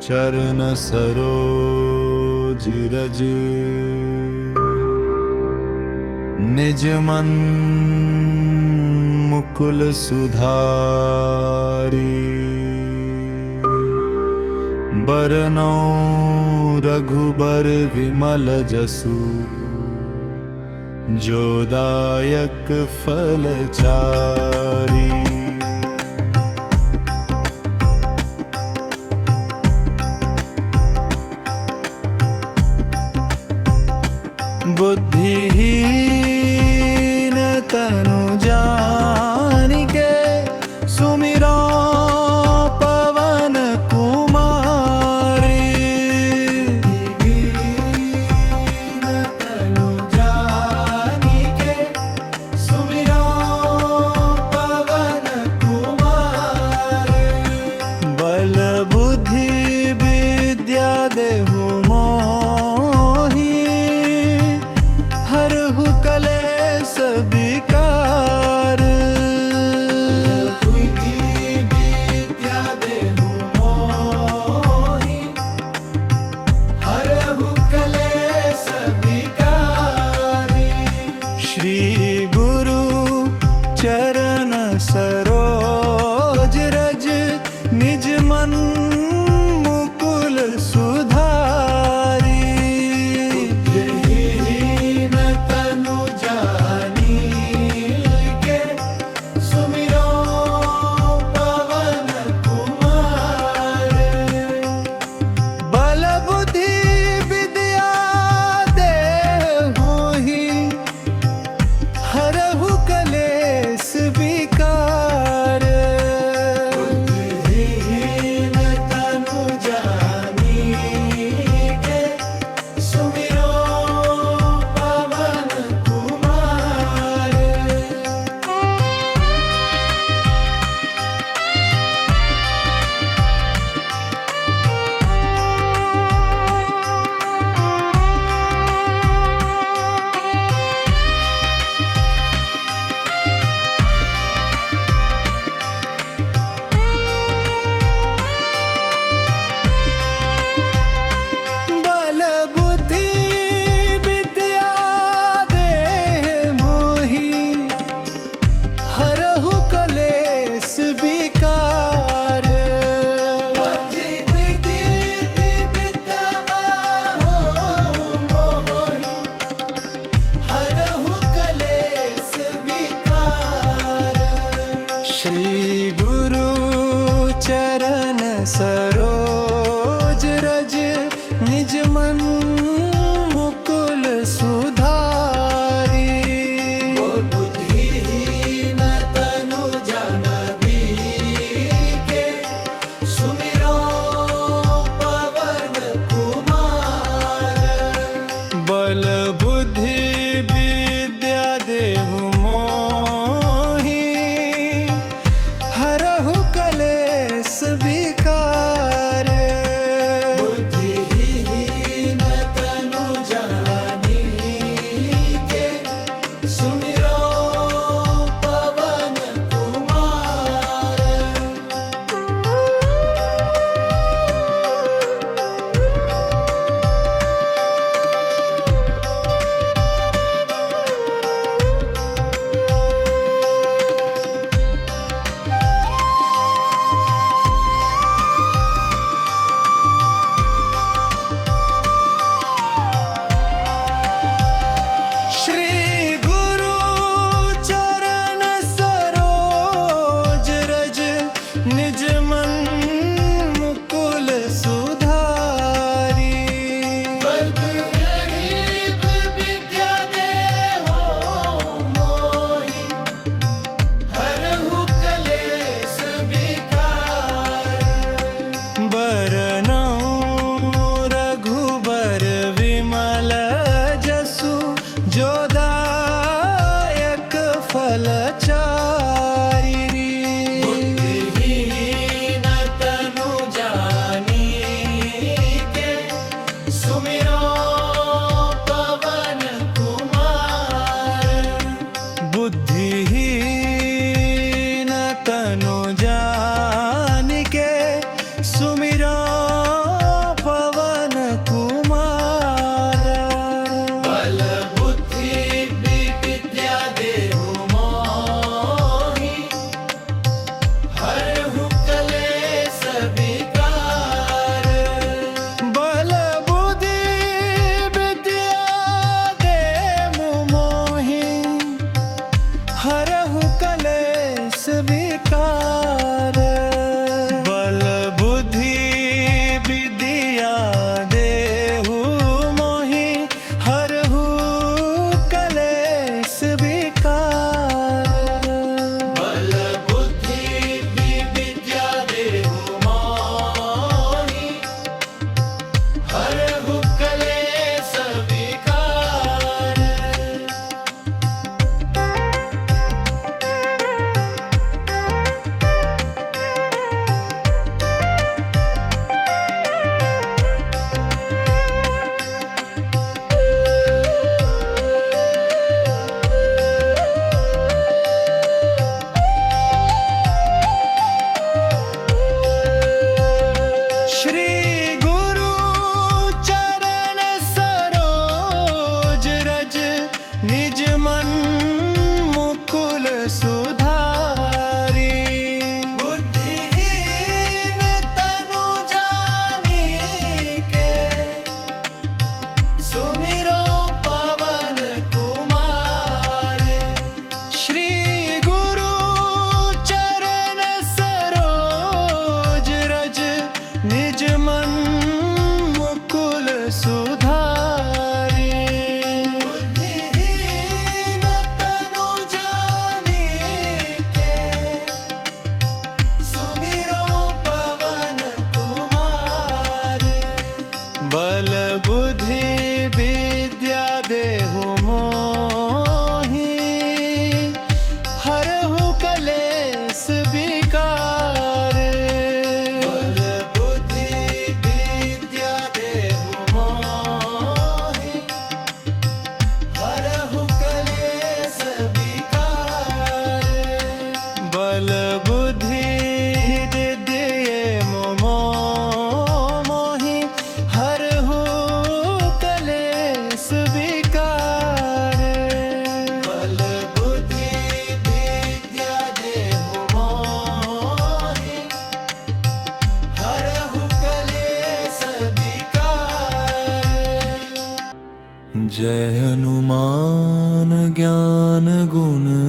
चरण सरोज रज निज मन मुकुल सुधारी बरनौ रघुबर विमल जसु जो दायक फल चारी। बुद्धिहीन तनु जानिके सुमिरो पवन कुमारी। बुद्धिहीन तनु जानिके सुमिरो पवन कुमारी। बल बुद्धि विद्या देहु कलेस विकार। बुद्धि विद्या देहु मोहि हरहु कलेस विकार। श्री गुरु चरण सरोज रज निज मन मुकुल सुधारी। हरहु कलेस विकार। बुद्धिहीन तनु जानिके सुमिरो पवन कुमार। श्री गुरु चरण सरोज रज निज मन मुकुल सुधारी। बुद्धिहीन तनु जानिके सुमिरो पवन कुमार। बल बुद्धि विद्या देहु मोहि हर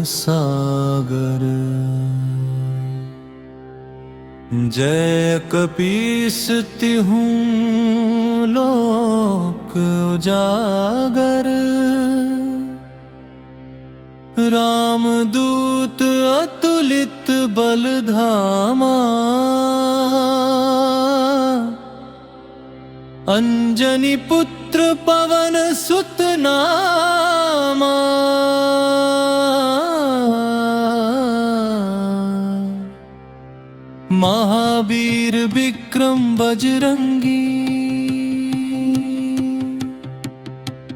सागर। जय कपीस तिहूं लोक उजागर। रामदूत अतुलित बल धामा। अंजनी पुत्र पवन सुत नामा। महावीर विक्रम बजरंगी।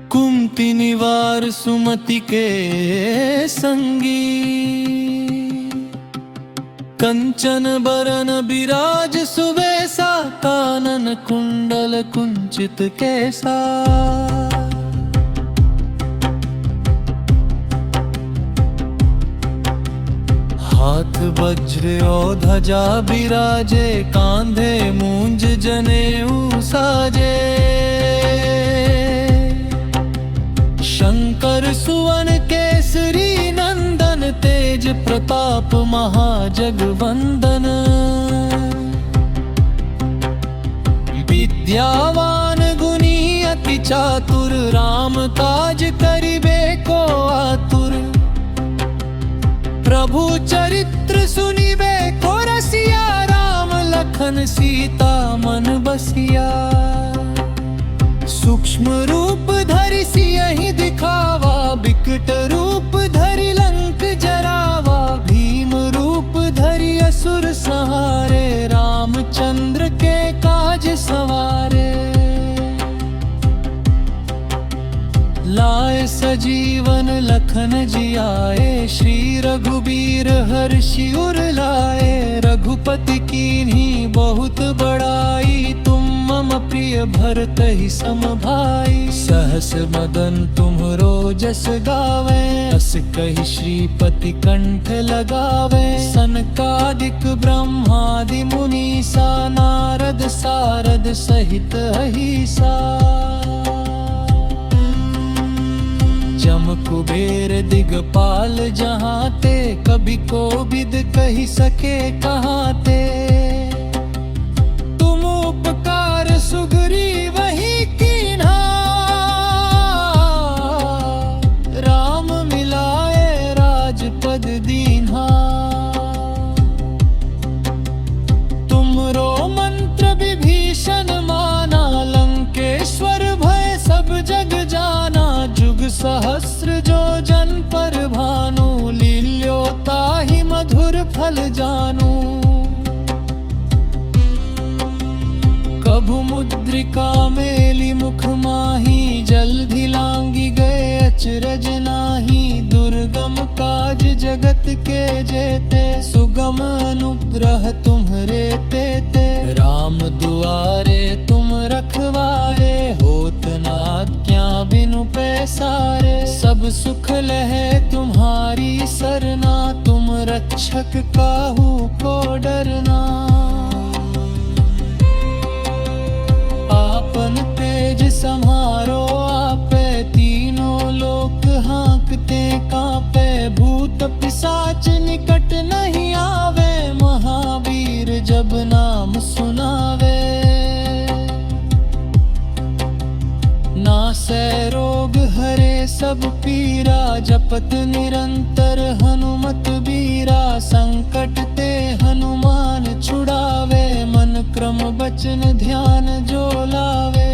कुमति निवार सुमति के संगी। कंचन बरन बिराज सुवेसा। कानन कुंडल कुंचित केसा। हाथ वज्र और ध्वजा बिराजे। कांधे मूंज जनेऊ साजे। शंकर सुवन केसरी नंदन। तेज प्रताप महाजगवंदन। विद्यावान गुणी अति चातुर। राम काज करिबे को आतुर। प्रभु चरित्र सुनिबे को रसिया। राम लखन सीता मन बसिया। सूक्ष्म रूप धरि सियहि दिखावा। विकट रूप धरि लंक जरावा। भीम रूप धरि असुर संहारे। रामचंद्र के काज सवारे। लाए सजीवन लखन जियाए। श्री रघुबीर हर्षि उर लाए। रघुपति कीन्ही बहुत बड़ाई। तुम मम प्रिय भरतहि सम भाई। सहस मदन तुम्हरो जस गावे। अस कहि श्रीपति कंठ लगावे। सनकादिक ब्रह्मादि मुनीसा। नारद सारद सहित अहिसा। जम कुबेर दिगपाल जहाँ ते। कभी कोविद कही सके कहाँ ते। तुम उपकार सुग्रीव ही कीन्हा। राम मिलाए राजपद दीन्हा। तुमरो मंत्र विभीषण माना। लंकेश्वर भय सब जग जाना। जुग सहस्र जो जन पर भानु। लील्योताहि मधुर फल जानू। कभु मुद्रिका मेली मुख माही। जल्धि लांगी गए अचरज नाही। दुर्गम काज जगत के जेते। सुगम अनुग्रह तुम्हरे तेते। राम दुआरे तुम रखवारे। होत न आज्ञा बिनु पैसारे। सब सुख लहे तुम्हारी सरना। तुम रक्षक काहू को डरना। आपन तेज सम्हारो आपे। तीनों लोक हाँकते कांपे। भूत पिशाच निकट नहीं आवे। महावीर जब नाम सुनावे। नासै रोग हरे सब पीरा। जपत निरंतर हनुमत बीरा। संकट ते हनुमान छुड़ावे। मन क्रम बचन ध्यान जो लावे।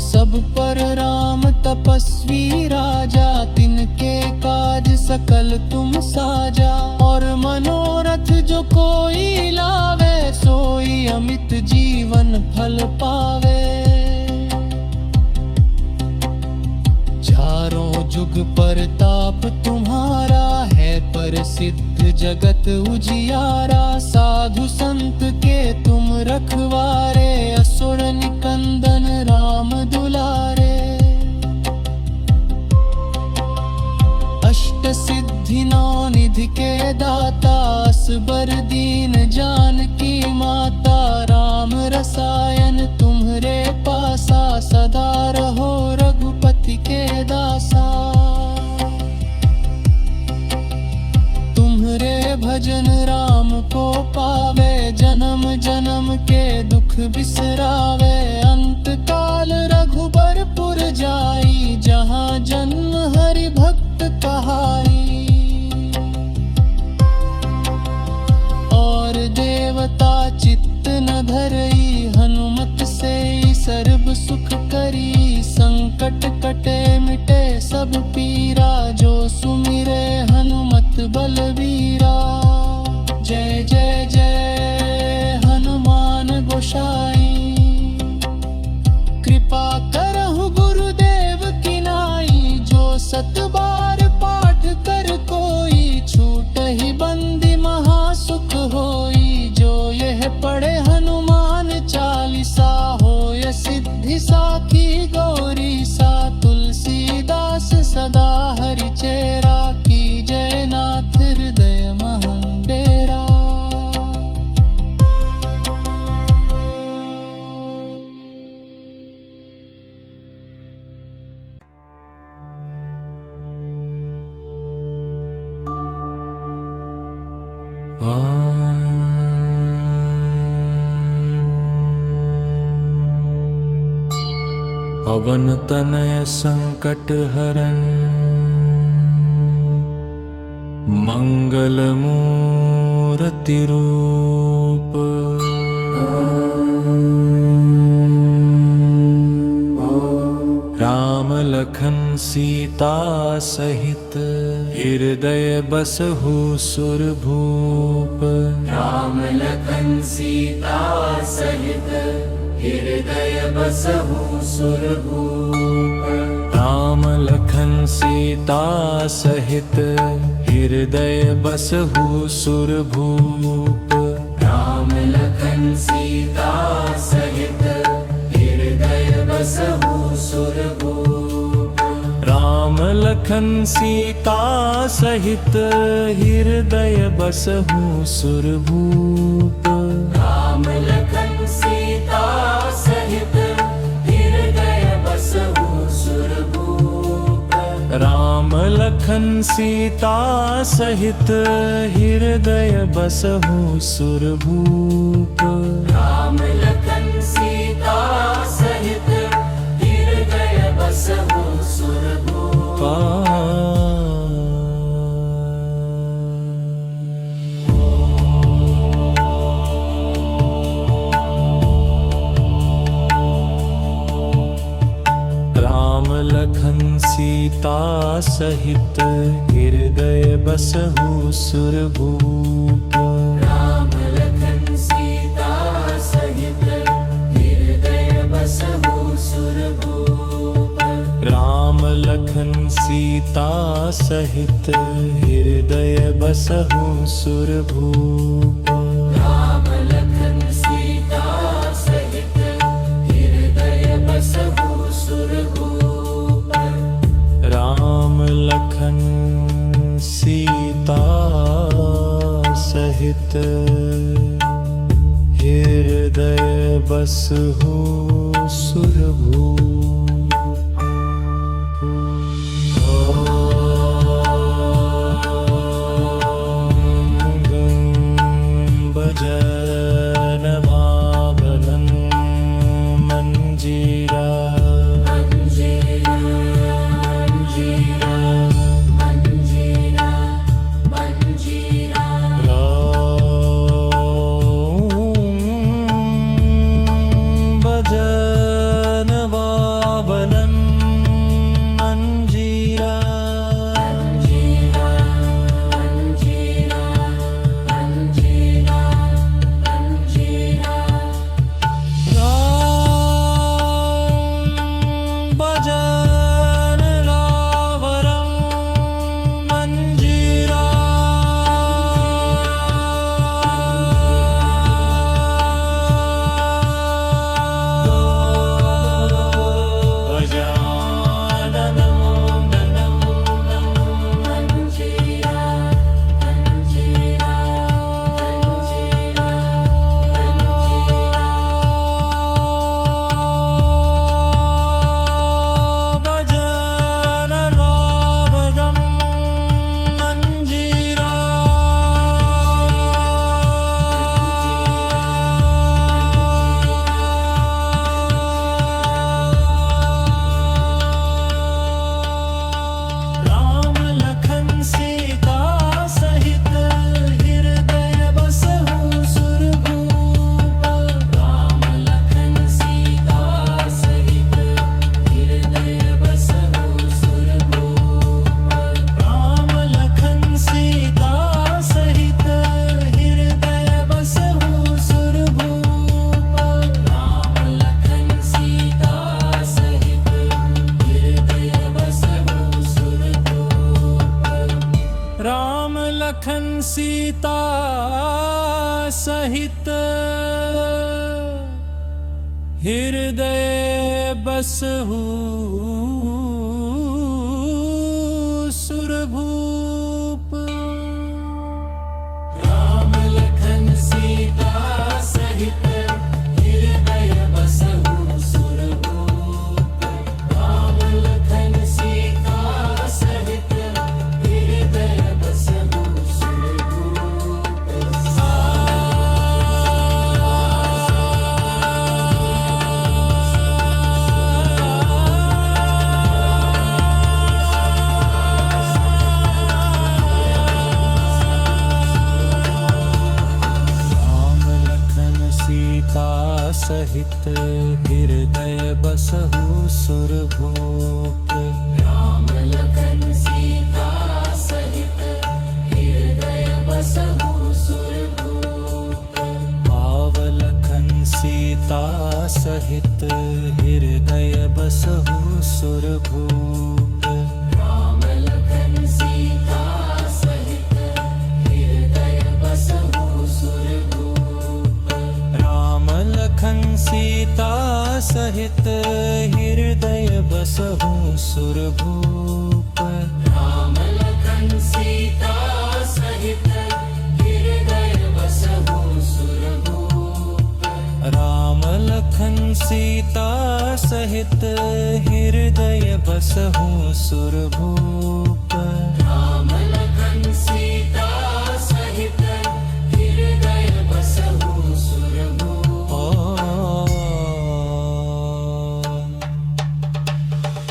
सब पर राम तपस्वी राजा। तिनके काज सकल तुम साजा। और मनोरथ जो कोई लावे। सोई अमित जीवन फल पावे। चारों जुग परताप तुम्हारा है। प्रसिद्ध जगत उजियारा। साधु संत के तुम रखवारे। असुर निकंदन राम दुलारे। अष्ट सिद्धि नौ निधि के दाता। असबर दीन जानकी माता। राम रसायन तुम्हरे पासा। सदा रहो रघुपति के दासा। भजन राम को पावे, जन्म जन्म के दुख बिसरावे। अंत काल रघुबरपुर जाई, जहाँ जन्म हरि भक्त कहाई। और देवता चित्त न धरई, हनुमत से सर्ब सुख करी। संकट कटे मिटे सब पीरा, जो सुमिरे हनुमत बलवीरा। जय जय जय हनुमान गोसाई, कृपा करहु गुरुदेव की नाई। जो सत बार पाठ कर कोई, छूट ही बंदी महासुख होई। जो यह पढ़े हनुमान चालीसा, होय सिद्धि साखी गौरी सा। तुलसीदास सदा हरि चेरा, की जय नाथ हृदय महं डेरा। पवन तनय संकट हरन, मंगल मूर्ति रूप। राम लखन सीता सहित, हृदय बसहु सुरभूप। राम लखन सीता सहित, हृदय बसहु सुरभूप। राम लखन सीता सहित, हृदय बसहु सुरभूप। राम लखन सीता सहित, हृदय बसहु सुरभूप। राम लखन सीता सहित, हृदय बसहु सुरभूप। राम लखन सीता सहित, हृदय बसहु सुरभूप। राम लखन सीता सहित, हृदय बसहु सुरभूप। राम लखन सीता सहित, हृदय बसहु सुरभूप। राम लखन सीता सहित, हृदय बसहु सुरभूप। राम लखन सीता सहित, हृदय बसहु सुरभूप। राम लखन सीता सहित, हृदय बसहु सुरभूप। राम लखन सीता सहित, हृदय बसहु सुरभूप। राम लखन सीता सहित, हृदय बसहु सुरभूप। भजन भावनं मंजीरा। मंजीरा मंजीरा मंजीरा मंजीरा। भजन भावनं मंजीरा। मंजीरा मंजीरा मंजीरा मंजीरा। भजन लावरं लखन सीता सहित हृदय बसहु सुरभूप। राम लखन सीता सहित हृदय बसहु सुरभूप। राम लखन सीता सहित हृदय बसहु सुरभूप। सहित हृदय बसहु सुरभूप। राम लखन सीता सहित हृदय बसहु सुरभूप। भाव लखन सीता सहित हृदय बसहु सुरभूप। राम लखन सीता सहित हृदय बसहु सुरभूप। राम लखन सीता सहित हृदय बसहु सुरभूप। राम लखन सीता सहित हृदय बसहु सुरभूप। राम लखन सीता सहित हृदय बसहु सुरभूप। राम लखन सीता सहित हृदय बसहु सुरभूप। राम लखन सीता सहित हृदय बसहु सुरभूप।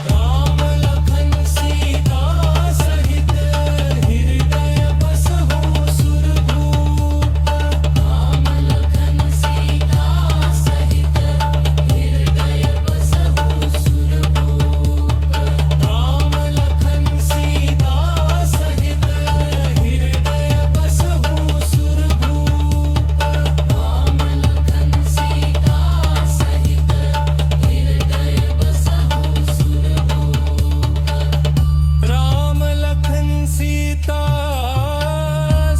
राम लखन सीता सहित हृदय बसहु सुरभूप। राम लखन सीता सहित हृदय बसहु सुरभूप। राम लखन सीता सहित हृदय बसहु सुरभूप। राम लखन सीता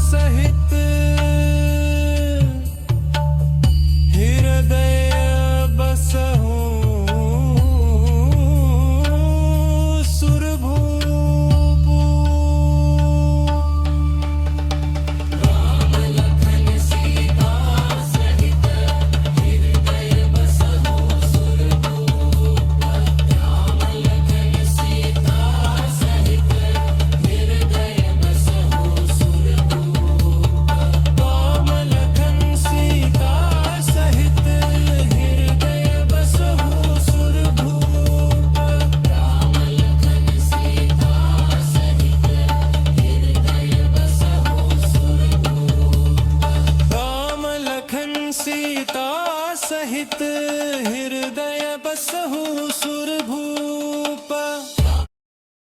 सहित हृदय बसहु सुरभूप। राम लखन सीता सहित हृदय बसहु सुरभूप। राम लखन सीता सहित हृदय बसहु सुरभूप। राम लखन सीता सहित हृदय बसहु सुरभूप। राम लखन सीता सहित हृदय बसहु सुरभूप। राम लखन सीता सहित हृदय बसहु सुरभूप।